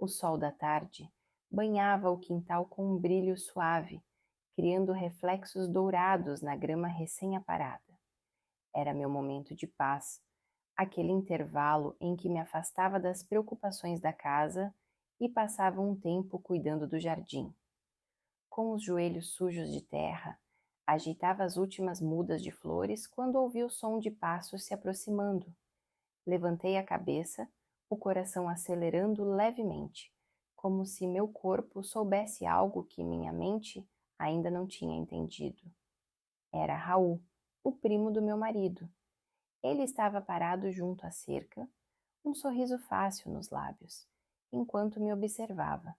O sol da tarde banhava o quintal com um brilho suave, criando reflexos dourados na grama recém-aparada. Era meu momento de paz, aquele intervalo em que me afastava das preocupações da casa e passava um tempo cuidando do jardim. Com os joelhos sujos de terra, ajeitava as últimas mudas de flores quando ouvi o som de passos se aproximando. Levantei a cabeça, o coração acelerando levemente, como se meu corpo soubesse algo que minha mente ainda não tinha entendido. Era Raul, o primo do meu marido. Ele estava parado junto à cerca, um sorriso fácil nos lábios, enquanto me observava.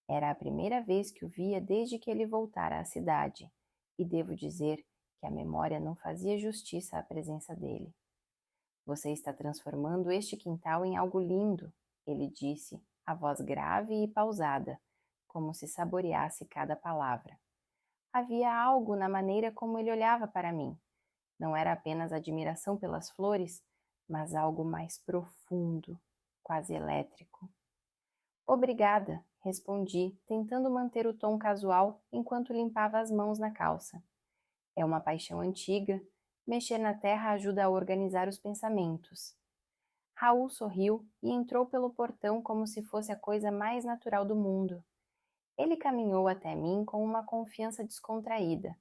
Era a primeira vez que o via desde que ele voltara à cidade, e devo dizer que a memória não fazia justiça à presença dele. Você está transformando este quintal em algo lindo, ele disse, a voz grave e pausada, como se saboreasse cada palavra. Havia algo na maneira como ele olhava para mim. Não era apenas admiração pelas flores, mas algo mais profundo, quase elétrico. Obrigada, respondi, tentando manter o tom casual enquanto limpava as mãos na calça. É uma paixão antiga, mexer na terra ajuda a organizar os pensamentos. Raul sorriu e entrou pelo portão como se fosse a coisa mais natural do mundo. Ele caminhou até mim com uma confiança descontraída,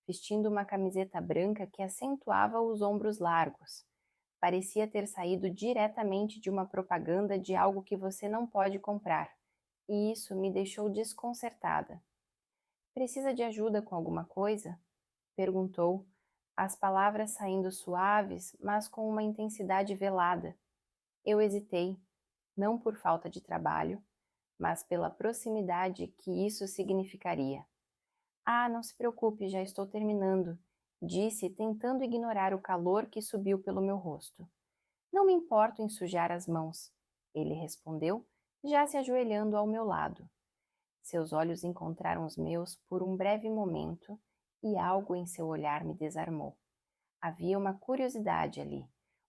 vestindo uma camiseta branca que acentuava os ombros largos. Parecia ter saído diretamente de uma propaganda de algo que você não pode comprar, e isso me deixou desconcertada. Precisa de ajuda com alguma coisa? Perguntou, as palavras saindo suaves, mas com uma intensidade velada. Eu hesitei, não por falta de trabalho, mas pela proximidade que isso significaria. Ah, não se preocupe, já estou terminando, disse, tentando ignorar o calor que subiu pelo meu rosto. Não me importo em sujar as mãos, ele respondeu, já se ajoelhando ao meu lado. Seus olhos encontraram os meus por um breve momento e algo em seu olhar me desarmou. Havia uma curiosidade ali,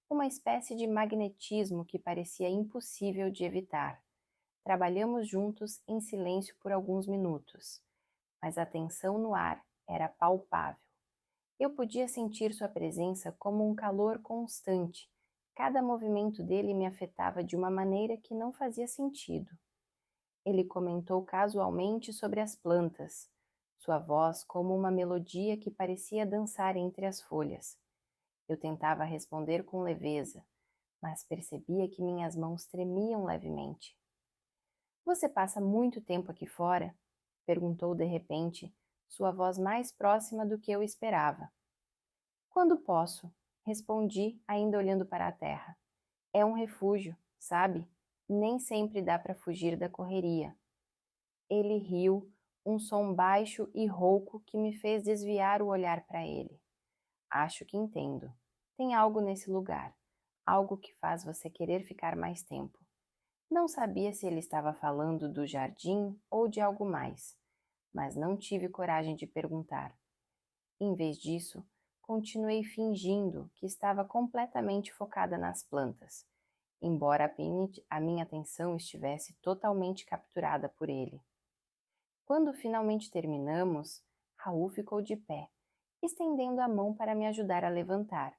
uma espécie de magnetismo que parecia impossível de evitar. Trabalhamos juntos em silêncio por alguns minutos, mas a tensão no ar era palpável. Eu podia sentir sua presença como um calor constante. Cada movimento dele me afetava de uma maneira que não fazia sentido. Ele comentou casualmente sobre as plantas, sua voz como uma melodia que parecia dançar entre as folhas. Eu tentava responder com leveza, mas percebia que minhas mãos tremiam levemente. Você passa muito tempo aqui fora? Perguntou de repente, sua voz mais próxima do que eu esperava. Quando posso, respondi, ainda olhando para a terra. É um refúgio, sabe? Nem sempre dá para fugir da correria. Ele riu, um som baixo e rouco que me fez desviar o olhar para ele. Acho que entendo. Tem algo nesse lugar, algo que faz você querer ficar mais tempo. Não sabia se ele estava falando do jardim ou de algo mais, mas não tive coragem de perguntar. Em vez disso, continuei fingindo que estava completamente focada nas plantas, embora a minha atenção estivesse totalmente capturada por ele. Quando finalmente terminamos, Raul ficou de pé, estendendo a mão para me ajudar a levantar.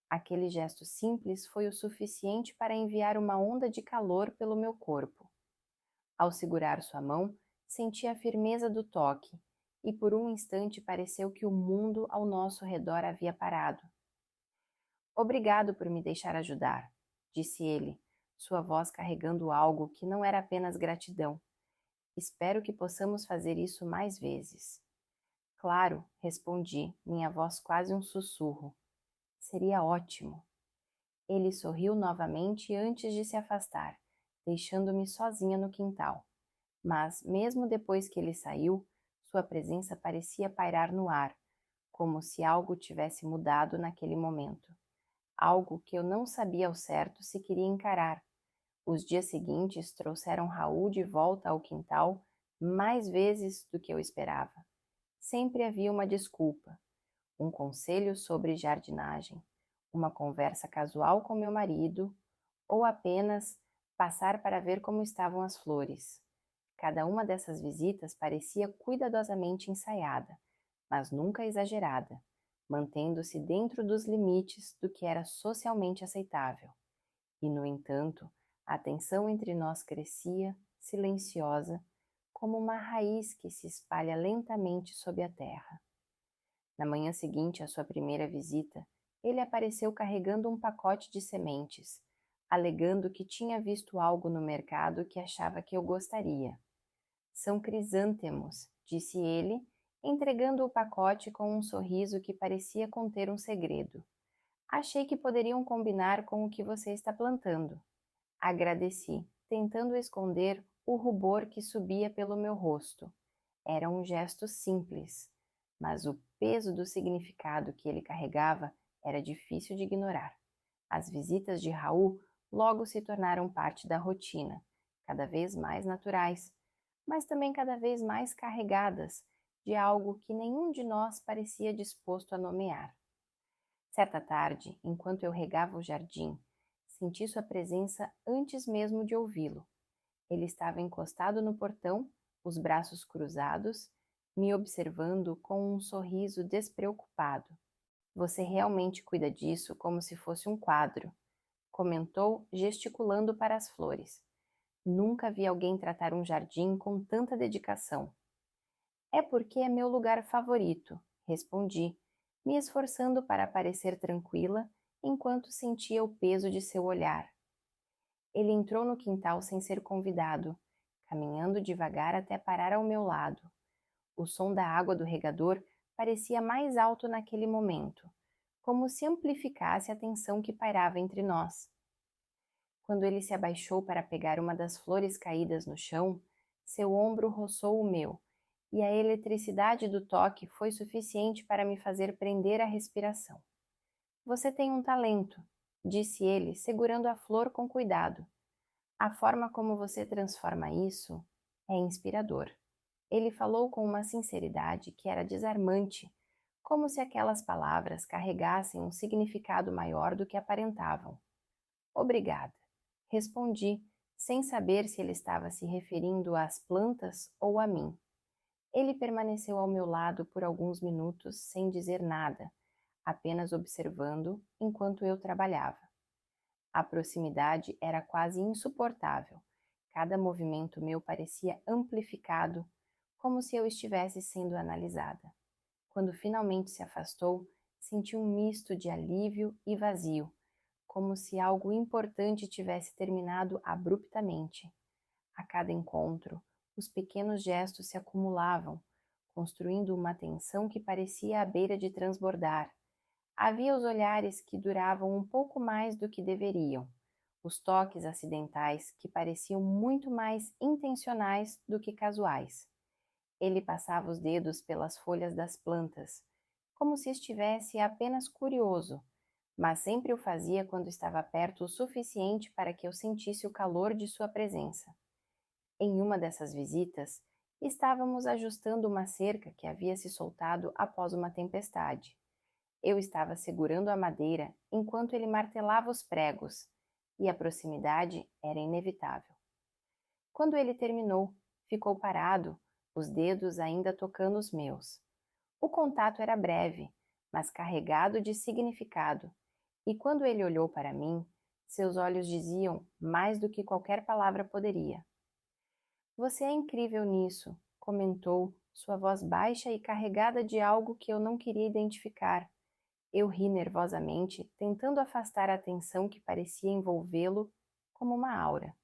Aquele gesto simples foi o suficiente para enviar uma onda de calor pelo meu corpo. Ao segurar sua mão, senti a firmeza do toque, e por um instante pareceu que o mundo ao nosso redor havia parado. Obrigado por me deixar ajudar, disse ele, sua voz carregando algo que não era apenas gratidão. Espero que possamos fazer isso mais vezes. Claro, respondi, minha voz quase um sussurro. Seria ótimo. Ele sorriu novamente antes de se afastar, deixando-me sozinha no quintal. Mas, mesmo depois que ele saiu, sua presença parecia pairar no ar, como se algo tivesse mudado naquele momento. Algo que eu não sabia ao certo se queria encarar. Os dias seguintes trouxeram Raul de volta ao quintal mais vezes do que eu esperava. Sempre havia uma desculpa, um conselho sobre jardinagem, uma conversa casual com meu marido, ou apenas passar para ver como estavam as flores. Cada uma dessas visitas parecia cuidadosamente ensaiada, mas nunca exagerada, mantendo-se dentro dos limites do que era socialmente aceitável. E, no entanto, a tensão entre nós crescia, silenciosa, como uma raiz que se espalha lentamente sob a terra. Na manhã seguinte à sua primeira visita, ele apareceu carregando um pacote de sementes, alegando que tinha visto algo no mercado que achava que eu gostaria. São crisântemos, disse ele, entregando o pacote com um sorriso que parecia conter um segredo. Achei que poderiam combinar com o que você está plantando. Agradeci, tentando esconder o rubor que subia pelo meu rosto. Era um gesto simples, mas o peso do significado que ele carregava era difícil de ignorar. As visitas de Raul logo se tornaram parte da rotina, cada vez mais naturais, mas também cada vez mais carregadas de algo que nenhum de nós parecia disposto a nomear. Certa tarde, enquanto eu regava o jardim, senti sua presença antes mesmo de ouvi-lo. Ele estava encostado no portão, os braços cruzados, me observando com um sorriso despreocupado. Você realmente cuida disso como se fosse um quadro, comentou, gesticulando para as flores. Nunca vi alguém tratar um jardim com tanta dedicação. É porque é meu lugar favorito, respondi, me esforçando para parecer tranquila enquanto sentia o peso de seu olhar. Ele entrou no quintal sem ser convidado, caminhando devagar até parar ao meu lado. O som da água do regador parecia mais alto naquele momento, como se amplificasse a tensão que pairava entre nós. Quando ele se abaixou para pegar uma das flores caídas no chão, seu ombro roçou o meu, e a eletricidade do toque foi suficiente para me fazer prender a respiração. Você tem um talento, disse ele, segurando a flor com cuidado. A forma como você transforma isso é inspirador. Ele falou com uma sinceridade que era desarmante, como se aquelas palavras carregassem um significado maior do que aparentavam. Obrigada, respondi, sem saber se ele estava se referindo às plantas ou a mim. Ele permaneceu ao meu lado por alguns minutos sem dizer nada, apenas observando enquanto eu trabalhava. A proximidade era quase insuportável. Cada movimento meu parecia amplificado, como se eu estivesse sendo analisada. Quando finalmente se afastou, senti um misto de alívio e vazio, como se algo importante tivesse terminado abruptamente. A cada encontro, os pequenos gestos se acumulavam, construindo uma tensão que parecia à beira de transbordar. Havia os olhares que duravam um pouco mais do que deveriam, os toques acidentais que pareciam muito mais intencionais do que casuais. Ele passava os dedos pelas folhas das plantas, como se estivesse apenas curioso, mas sempre o fazia quando estava perto o suficiente para que eu sentisse o calor de sua presença. Em uma dessas visitas, estávamos ajustando uma cerca que havia se soltado após uma tempestade. Eu estava segurando a madeira enquanto ele martelava os pregos, e a proximidade era inevitável. Quando ele terminou, ficou parado, os dedos ainda tocando os meus. O contato era breve, mas carregado de significado, e quando ele olhou para mim, seus olhos diziam mais do que qualquer palavra poderia. Você é incrível nisso, comentou, sua voz baixa e carregada de algo que eu não queria identificar. Eu ri nervosamente, tentando afastar a atenção que parecia envolvê-lo como uma aura.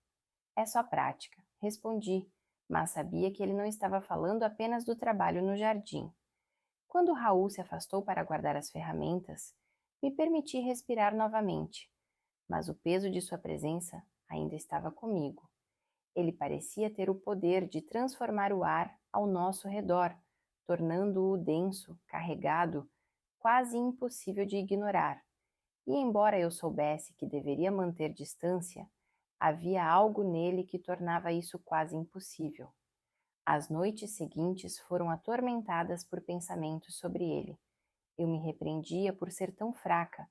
É só prática, respondi, mas sabia que ele não estava falando apenas do trabalho no jardim. Quando Raul se afastou para guardar as ferramentas, me permiti respirar novamente, mas o peso de sua presença ainda estava comigo. Ele parecia ter o poder de transformar o ar ao nosso redor, tornando-o denso, carregado, quase impossível de ignorar. E embora eu soubesse que deveria manter distância, havia algo nele que tornava isso quase impossível. As noites seguintes foram atormentadas por pensamentos sobre ele. Eu me repreendia por ser tão fraca,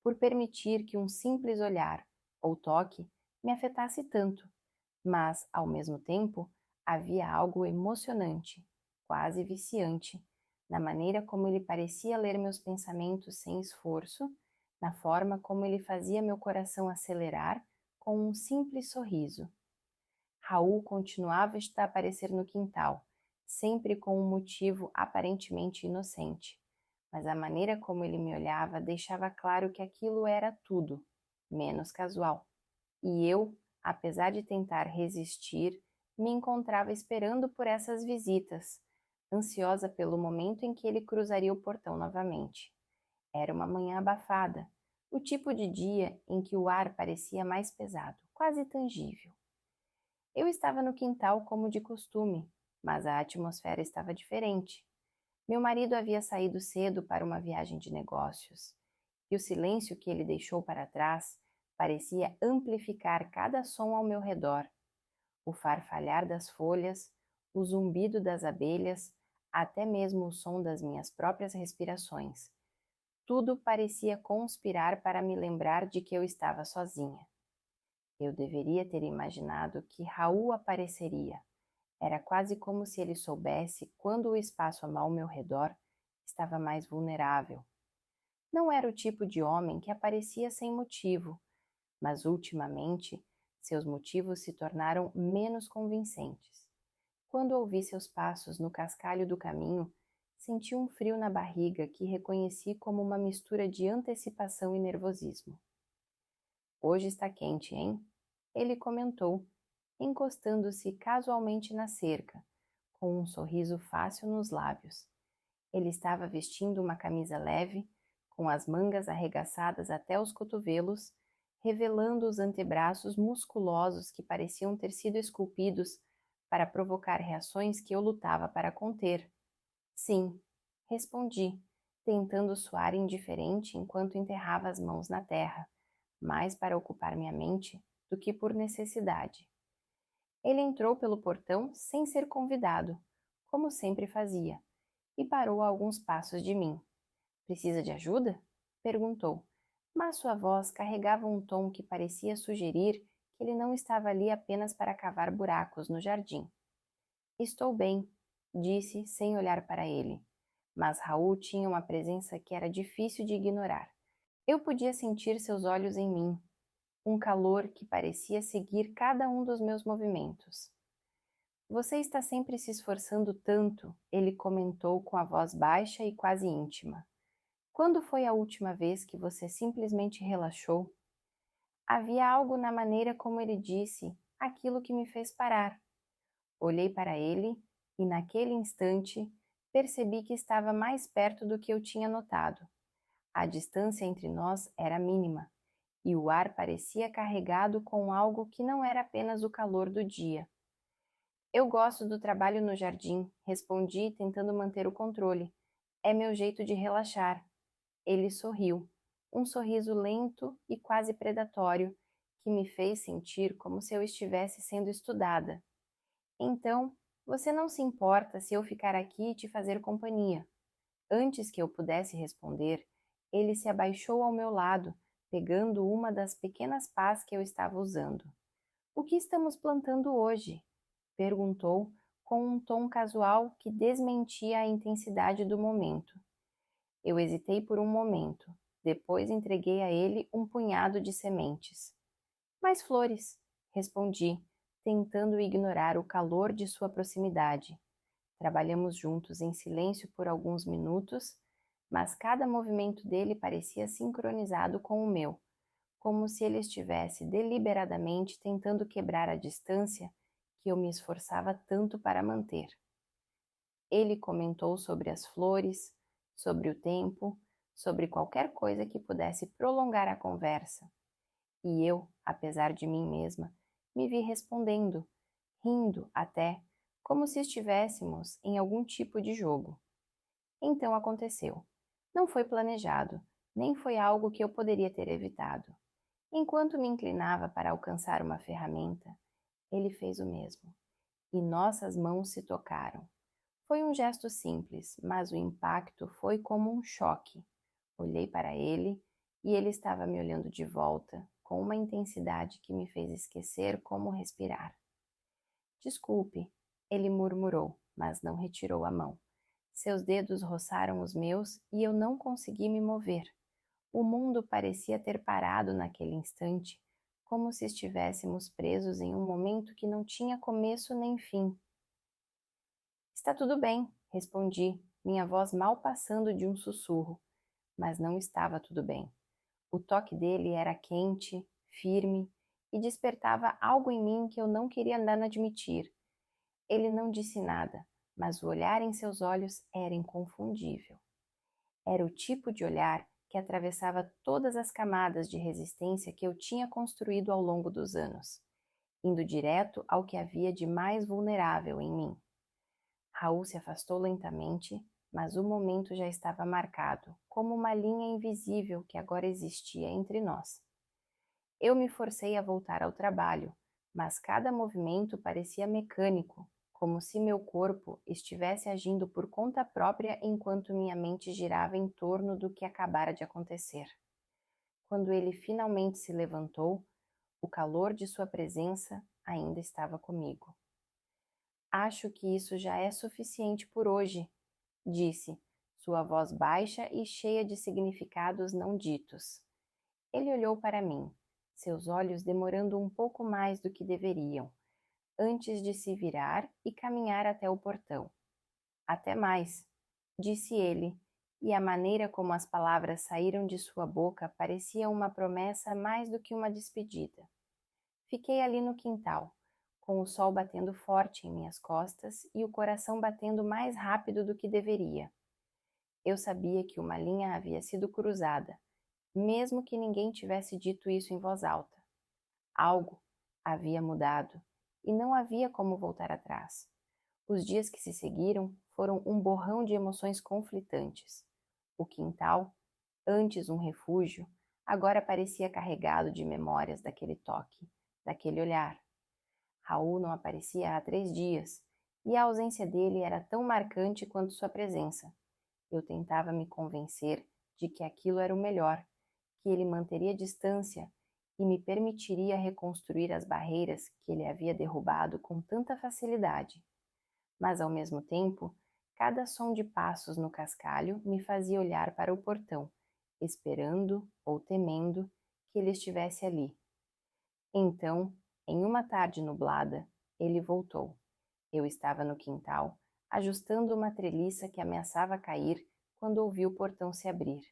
por permitir que um simples olhar ou toque me afetasse tanto, mas, ao mesmo tempo, havia algo emocionante, quase viciante, na maneira como ele parecia ler meus pensamentos sem esforço, na forma como ele fazia meu coração acelerar com um simples sorriso. Raul continuava a aparecer no quintal, sempre com um motivo aparentemente inocente, mas a maneira como ele me olhava deixava claro que aquilo era tudo, menos casual. E eu, apesar de tentar resistir, me encontrava esperando por essas visitas, ansiosa pelo momento em que ele cruzaria o portão novamente. Era uma manhã abafada, o tipo de dia em que o ar parecia mais pesado, quase tangível. Eu estava no quintal como de costume, mas a atmosfera estava diferente. Meu marido havia saído cedo para uma viagem de negócios, e o silêncio que ele deixou para trás parecia amplificar cada som ao meu redor. O farfalhar das folhas, o zumbido das abelhas, até mesmo o som das minhas próprias respirações. Tudo parecia conspirar para me lembrar de que eu estava sozinha. Eu deveria ter imaginado que Raul apareceria. Era quase como se ele soubesse quando o espaço ao meu redor estava mais vulnerável. Não era o tipo de homem que aparecia sem motivo, mas ultimamente seus motivos se tornaram menos convincentes. Quando ouvi seus passos no cascalho do caminho, senti um frio na barriga que reconheci como uma mistura de antecipação e nervosismo. Hoje está quente, hein? Ele comentou, encostando-se casualmente na cerca, com um sorriso fácil nos lábios. Ele estava vestindo uma camisa leve, com as mangas arregaçadas até os cotovelos, revelando os antebraços musculosos que pareciam ter sido esculpidos para provocar reações que eu lutava para conter. Sim, respondi, tentando soar indiferente enquanto enterrava as mãos na terra, mais para ocupar minha mente do que por necessidade. Ele entrou pelo portão sem ser convidado, como sempre fazia, e parou a alguns passos de mim. Precisa de ajuda? Perguntou, mas sua voz carregava um tom que parecia sugerir que ele não estava ali apenas para cavar buracos no jardim. Estou bem, disse sem olhar para ele, mas Raul tinha uma presença que era difícil de ignorar. Eu podia sentir seus olhos em mim, um calor que parecia seguir cada um dos meus movimentos. Você está sempre se esforçando tanto, ele comentou com a voz baixa e quase íntima. Quando foi a última vez que você simplesmente relaxou? Havia algo na maneira como ele disse aquilo que me fez parar. Olhei para ele e, naquele instante, percebi que estava mais perto do que eu tinha notado. A distância entre nós era mínima e o ar parecia carregado com algo que não era apenas o calor do dia. Eu gosto do trabalho no jardim, respondi tentando manter o controle. É meu jeito de relaxar. Ele sorriu, um sorriso lento e quase predatório, que me fez sentir como se eu estivesse sendo estudada. Então, você não se importa se eu ficar aqui e te fazer companhia? Antes que eu pudesse responder, ele se abaixou ao meu lado, pegando uma das pequenas pás que eu estava usando. O que estamos plantando hoje? Perguntou com um tom casual que desmentia a intensidade do momento. Eu hesitei por um momento, depois entreguei a ele um punhado de sementes. Mais flores, respondi, tentando ignorar o calor de sua proximidade. Trabalhamos juntos em silêncio por alguns minutos, mas cada movimento dele parecia sincronizado com o meu, como se ele estivesse deliberadamente tentando quebrar a distância que eu me esforçava tanto para manter. Ele comentou sobre as flores, sobre o tempo, sobre qualquer coisa que pudesse prolongar a conversa. E eu, apesar de mim mesma, me vi respondendo, rindo até, como se estivéssemos em algum tipo de jogo. Então aconteceu. Não foi planejado, nem foi algo que eu poderia ter evitado. Enquanto me inclinava para alcançar uma ferramenta, ele fez o mesmo, e nossas mãos se tocaram. Foi um gesto simples, mas o impacto foi como um choque. Olhei para ele e ele estava me olhando de volta, com uma intensidade que me fez esquecer como respirar. Desculpe, ele murmurou, mas não retirou a mão. Seus dedos roçaram os meus e eu não consegui me mover. O mundo parecia ter parado naquele instante, como se estivéssemos presos em um momento que não tinha começo nem fim. Está tudo bem, respondi, minha voz mal passando de um sussurro, mas não estava tudo bem. O toque dele era quente, firme e despertava algo em mim que eu não queria nada admitir. Ele não disse nada, mas o olhar em seus olhos era inconfundível. Era o tipo de olhar que atravessava todas as camadas de resistência que eu tinha construído ao longo dos anos, indo direto ao que havia de mais vulnerável em mim. Raul se afastou lentamente, mas o momento já estava marcado, como uma linha invisível que agora existia entre nós. Eu me forcei a voltar ao trabalho, mas cada movimento parecia mecânico, como se meu corpo estivesse agindo por conta própria enquanto minha mente girava em torno do que acabara de acontecer. Quando ele finalmente se levantou, o calor de sua presença ainda estava comigo. Acho que isso já é suficiente por hoje, disse, sua voz baixa e cheia de significados não ditos. Ele olhou para mim, seus olhos demorando um pouco mais do que deveriam, antes de se virar e caminhar até o portão. Até mais, disse ele, e a maneira como as palavras saíram de sua boca parecia uma promessa mais do que uma despedida. Fiquei ali no quintal, com o sol batendo forte em minhas costas e o coração batendo mais rápido do que deveria. Eu sabia que uma linha havia sido cruzada, mesmo que ninguém tivesse dito isso em voz alta. Algo havia mudado e não havia como voltar atrás. Os dias que se seguiram foram um borrão de emoções conflitantes. O quintal, antes um refúgio, agora parecia carregado de memórias daquele toque, daquele olhar. Raul não aparecia há 3 dias, e a ausência dele era tão marcante quanto sua presença. Eu tentava me convencer de que aquilo era o melhor, que ele manteria distância e me permitiria reconstruir as barreiras que ele havia derrubado com tanta facilidade. Mas, ao mesmo tempo, cada som de passos no cascalho me fazia olhar para o portão, esperando ou temendo que ele estivesse ali. Então, em uma tarde nublada, ele voltou. Eu estava no quintal, ajustando uma treliça que ameaçava cair quando ouvi o portão se abrir.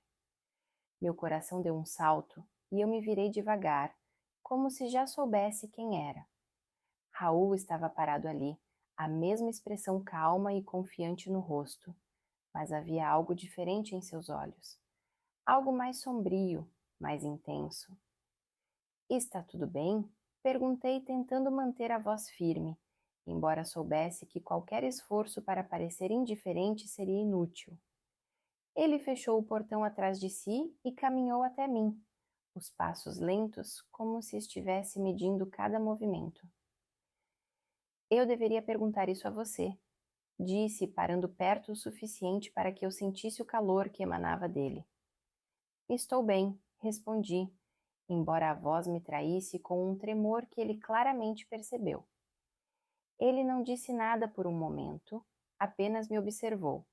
Meu coração deu um salto e eu me virei devagar, como se já soubesse quem era. Raul estava parado ali, a mesma expressão calma e confiante no rosto, mas havia algo diferente em seus olhos. Algo mais sombrio, mais intenso. Está tudo bem? Perguntei tentando manter a voz firme, embora soubesse que qualquer esforço para parecer indiferente seria inútil. Ele fechou o portão atrás de si e caminhou até mim, os passos lentos, como se estivesse medindo cada movimento. Eu deveria perguntar isso a você, disse, parando perto o suficiente para que eu sentisse o calor que emanava dele. Estou bem, respondi, embora a voz me traísse com um tremor que ele claramente percebeu. Ele não disse nada por um momento, apenas me observou.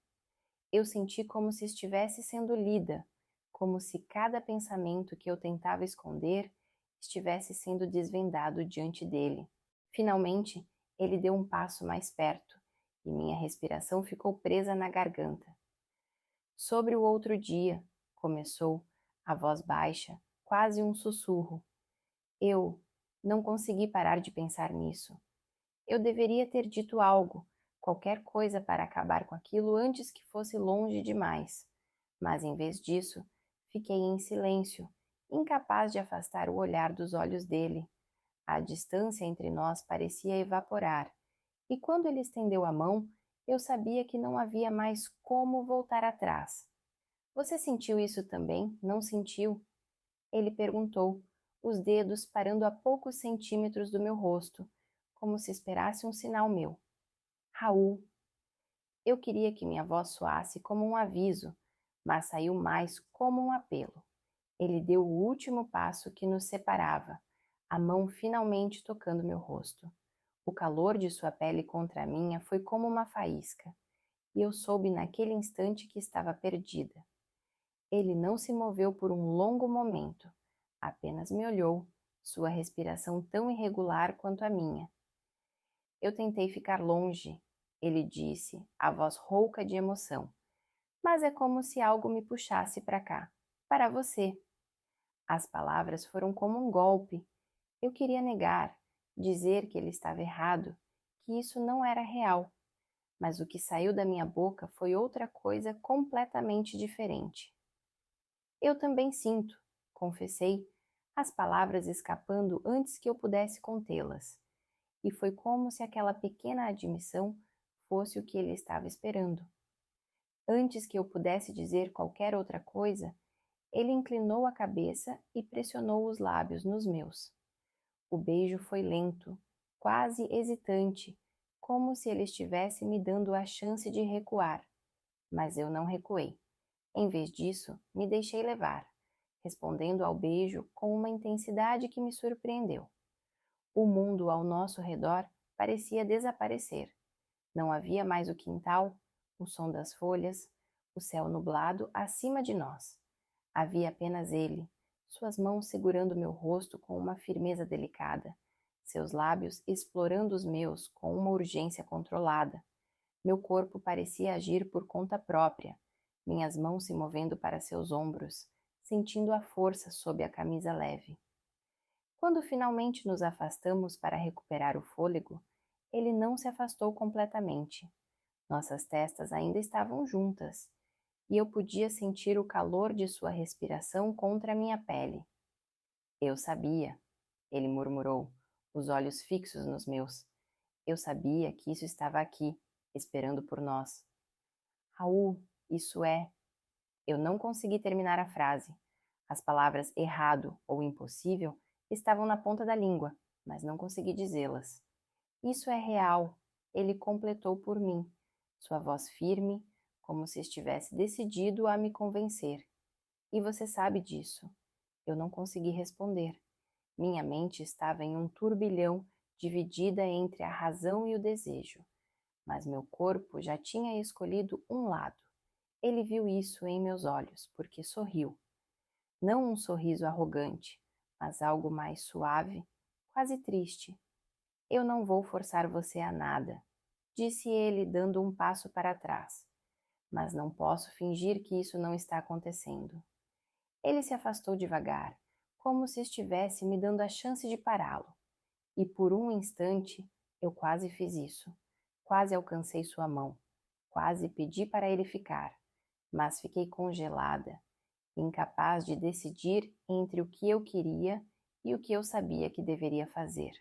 Eu senti como se estivesse sendo lida, como se cada pensamento que eu tentava esconder estivesse sendo desvendado diante dele. Finalmente, ele deu um passo mais perto e minha respiração ficou presa na garganta. Sobre o outro dia, começou, a voz baixa, quase um sussurro. Eu não consegui parar de pensar nisso. Eu deveria ter dito algo, qualquer coisa para acabar com aquilo antes que fosse longe demais. Mas em vez disso, fiquei em silêncio, incapaz de afastar o olhar dos olhos dele. A distância entre nós parecia evaporar, e quando ele estendeu a mão, eu sabia que não havia mais como voltar atrás. Você sentiu isso também, não sentiu? Ele perguntou, os dedos parando a poucos centímetros do meu rosto, como se esperasse um sinal meu. Raul. Eu queria que minha voz soasse como um aviso, mas saiu mais como um apelo. Ele deu o último passo que nos separava, a mão finalmente tocando meu rosto. O calor de sua pele contra a minha foi como uma faísca, e eu soube naquele instante que estava perdida. Ele não se moveu por um longo momento, apenas me olhou, sua respiração tão irregular quanto a minha. Eu tentei ficar longe, ele disse, a voz rouca de emoção, mas é como se algo me puxasse para cá, para você. As palavras foram como um golpe. Eu queria negar, dizer que ele estava errado, que isso não era real, mas o que saiu da minha boca foi outra coisa completamente diferente. Eu também sinto, confessei, as palavras escapando antes que eu pudesse contê-las. E foi como se aquela pequena admissão fosse o que ele estava esperando. Antes que eu pudesse dizer qualquer outra coisa, ele inclinou a cabeça e pressionou os lábios nos meus. O beijo foi lento, quase hesitante, como se ele estivesse me dando a chance de recuar. Mas eu não recuei. Em vez disso, me deixei levar, respondendo ao beijo com uma intensidade que me surpreendeu. O mundo ao nosso redor parecia desaparecer. Não havia mais o quintal, o som das folhas, o céu nublado acima de nós. Havia apenas ele, suas mãos segurando meu rosto com uma firmeza delicada, seus lábios explorando os meus com uma urgência controlada. Meu corpo parecia agir por conta própria, minhas mãos se movendo para seus ombros, sentindo a força sob a camisa leve. Quando finalmente nos afastamos para recuperar o fôlego, ele não se afastou completamente. Nossas testas ainda estavam juntas, e eu podia sentir o calor de sua respiração contra a minha pele. Eu sabia, ele murmurou, os olhos fixos nos meus. Eu sabia que isso estava aqui, esperando por nós. Raul, isso é. Eu não consegui terminar a frase. As palavras errado ou impossível estavam na ponta da língua, mas não consegui dizê-las. Isso é real, ele completou por mim, sua voz firme, como se estivesse decidido a me convencer. E você sabe disso. Eu não consegui responder. Minha mente estava em um turbilhão dividida entre a razão e o desejo. Mas meu corpo já tinha escolhido um lado. Ele viu isso em meus olhos, porque sorriu. Não um sorriso arrogante, mas algo mais suave, quase triste. Eu não vou forçar você a nada, disse ele, dando um passo para trás. Mas não posso fingir que isso não está acontecendo. Ele se afastou devagar, como se estivesse me dando a chance de pará-lo. E por um instante eu quase fiz isso. Quase alcancei sua mão. Quase pedi para ele ficar. Mas fiquei congelada, incapaz de decidir entre o que eu queria e o que eu sabia que deveria fazer.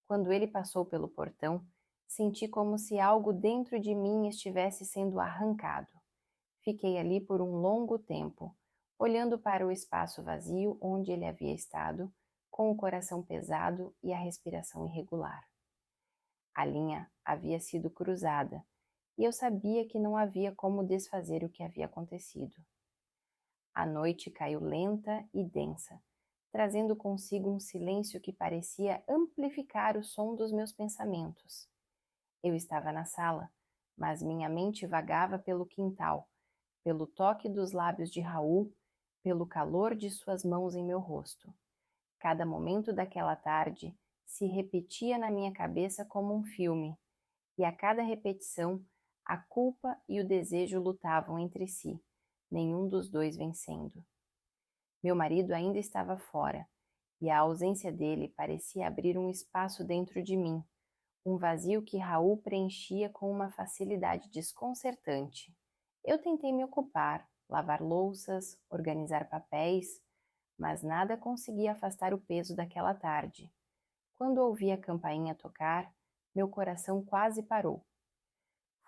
Quando ele passou pelo portão, senti como se algo dentro de mim estivesse sendo arrancado. Fiquei ali por um longo tempo, olhando para o espaço vazio onde ele havia estado, com o coração pesado e a respiração irregular. A linha havia sido cruzada, e eu sabia que não havia como desfazer o que havia acontecido. A noite caiu lenta e densa, trazendo consigo um silêncio que parecia amplificar o som dos meus pensamentos. Eu estava na sala, mas minha mente vagava pelo quintal, pelo toque dos lábios de Raul, pelo calor de suas mãos em meu rosto. Cada momento daquela tarde se repetia na minha cabeça como um filme, e a cada repetição, a culpa e o desejo lutavam entre si, nenhum dos dois vencendo. Meu marido ainda estava fora, e a ausência dele parecia abrir um espaço dentro de mim, um vazio que Raul preenchia com uma facilidade desconcertante. Eu tentei me ocupar, lavar louças, organizar papéis, mas nada conseguia afastar o peso daquela tarde. Quando ouvi a campainha tocar, meu coração quase parou.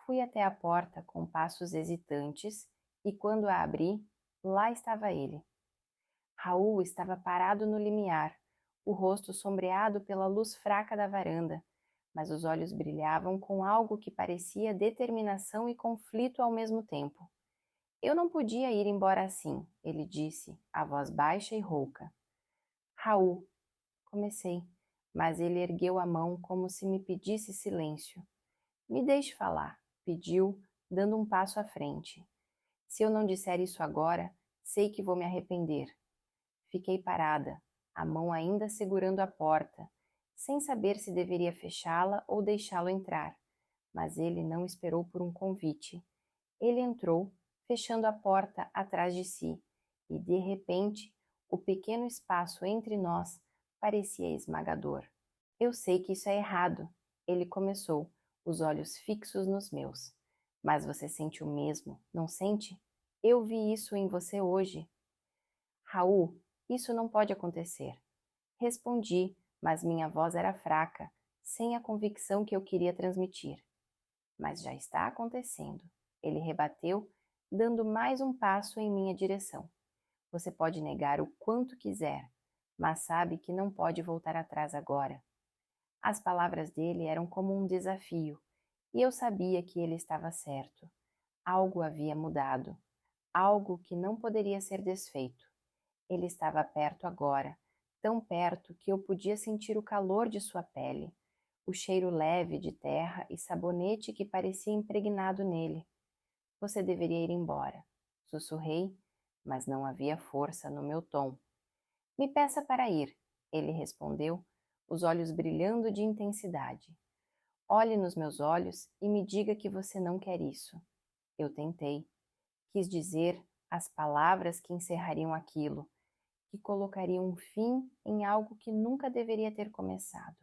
Fui até a porta com passos hesitantes e quando a abri, lá estava ele. Raul estava parado no limiar, o rosto sombreado pela luz fraca da varanda, mas os olhos brilhavam com algo que parecia determinação e conflito ao mesmo tempo. Eu não podia ir embora assim, ele disse, a voz baixa e rouca. Raul, comecei, mas ele ergueu a mão como se me pedisse silêncio. Me deixe falar, pediu, dando um passo à frente. Se eu não disser isso agora, sei que vou me arrepender. Fiquei parada, a mão ainda segurando a porta, sem saber se deveria fechá-la ou deixá-lo entrar. Mas ele não esperou por um convite. Ele entrou, fechando a porta atrás de si, e de repente, o pequeno espaço entre nós parecia esmagador. Eu sei que isso é errado, ele começou, os olhos fixos nos meus. Mas você sente o mesmo, não sente? Eu vi isso em você hoje. Raul, isso não pode acontecer. Respondi, mas minha voz era fraca, sem a convicção que eu queria transmitir. Mas já está acontecendo. Ele rebateu, dando mais um passo em minha direção. Você pode negar o quanto quiser, mas sabe que não pode voltar atrás agora. As palavras dele eram como um desafio, e eu sabia que ele estava certo. Algo havia mudado, algo que não poderia ser desfeito. Ele estava perto agora, tão perto que eu podia sentir o calor de sua pele, o cheiro leve de terra e sabonete que parecia impregnado nele. Você deveria ir embora. Sussurrei, mas não havia força no meu tom. Me peça para ir, ele respondeu, os olhos brilhando de intensidade. Olhe nos meus olhos e me diga que você não quer isso. Eu tentei. Quis dizer as palavras que encerrariam aquilo, que colocariam um fim em algo que nunca deveria ter começado.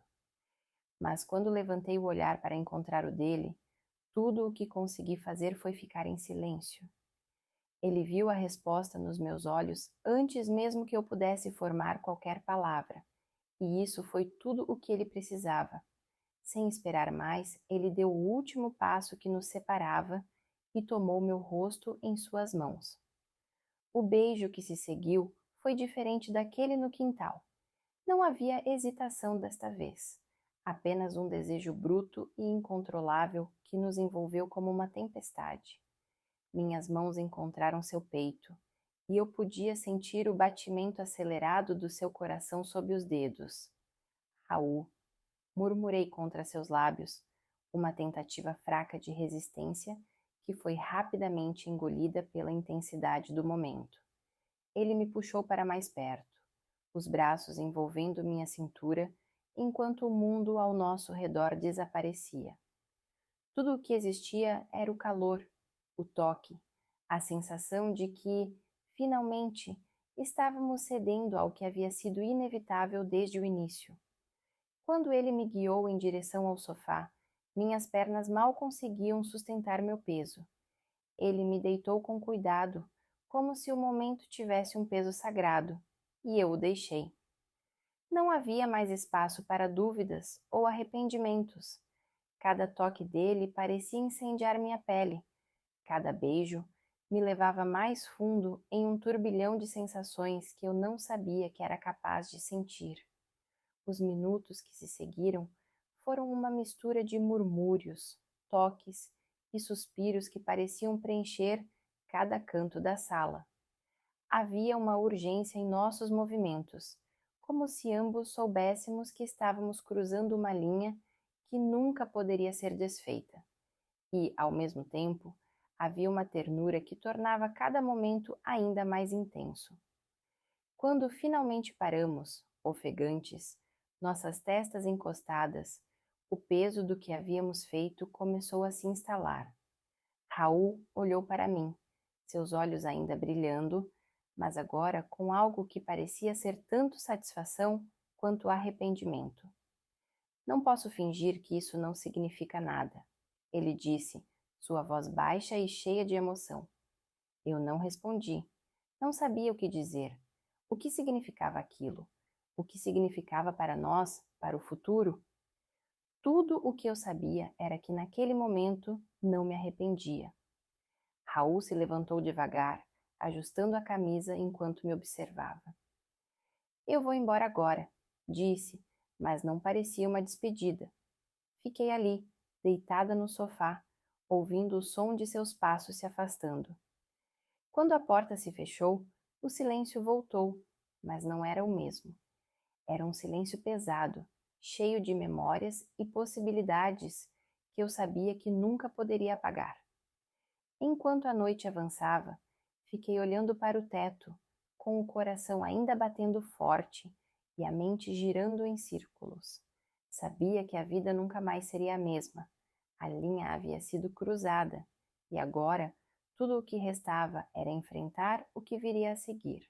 Mas quando levantei o olhar para encontrar o dele, tudo o que consegui fazer foi ficar em silêncio. Ele viu a resposta nos meus olhos antes mesmo que eu pudesse formar qualquer palavra, e isso foi tudo o que ele precisava. Sem esperar mais, ele deu o último passo que nos separava e tomou meu rosto em suas mãos. O beijo que se seguiu foi diferente daquele no quintal. Não havia hesitação desta vez, apenas um desejo bruto e incontrolável que nos envolveu como uma tempestade. Minhas mãos encontraram seu peito, e eu podia sentir o batimento acelerado do seu coração sob os dedos. Raul, murmurei contra seus lábios, uma tentativa fraca de resistência que foi rapidamente engolida pela intensidade do momento. Ele me puxou para mais perto, os braços envolvendo minha cintura, enquanto o mundo ao nosso redor desaparecia. Tudo o que existia era o calor, o toque, a sensação de que, finalmente, estávamos cedendo ao que havia sido inevitável desde o início. Quando ele me guiou em direção ao sofá, minhas pernas mal conseguiam sustentar meu peso. Ele me deitou com cuidado, como se o momento tivesse um peso sagrado, e eu o deixei. Não havia mais espaço para dúvidas ou arrependimentos. Cada toque dele parecia incendiar minha pele. Cada beijo me levava mais fundo em um turbilhão de sensações que eu não sabia que era capaz de sentir. Os minutos que se seguiram foram uma mistura de murmúrios, toques e suspiros que pareciam preencher cada canto da sala. Havia uma urgência em nossos movimentos, como se ambos soubéssemos que estávamos cruzando uma linha que nunca poderia ser desfeita. E, ao mesmo tempo, havia uma ternura que tornava cada momento ainda mais intenso. Quando finalmente paramos, ofegantes, nossas testas encostadas, o peso do que havíamos feito começou a se instalar. Raul olhou para mim, seus olhos ainda brilhando, mas agora com algo que parecia ser tanto satisfação quanto arrependimento. Não posso fingir que isso não significa nada, ele disse, sua voz baixa e cheia de emoção. Eu não respondi. Não sabia o que dizer. O que significava aquilo? O que significava para nós, para o futuro? Tudo o que eu sabia era que naquele momento não me arrependia. Raul se levantou devagar, ajustando a camisa enquanto me observava. Eu vou embora agora, disse, mas não parecia uma despedida. Fiquei ali, deitada no sofá, ouvindo o som de seus passos se afastando. Quando a porta se fechou, o silêncio voltou, mas não era o mesmo. Era um silêncio pesado, cheio de memórias e possibilidades que eu sabia que nunca poderia apagar. Enquanto a noite avançava, fiquei olhando para o teto, com o coração ainda batendo forte e a mente girando em círculos. Sabia que a vida nunca mais seria a mesma. A linha havia sido cruzada e agora tudo o que restava era enfrentar o que viria a seguir.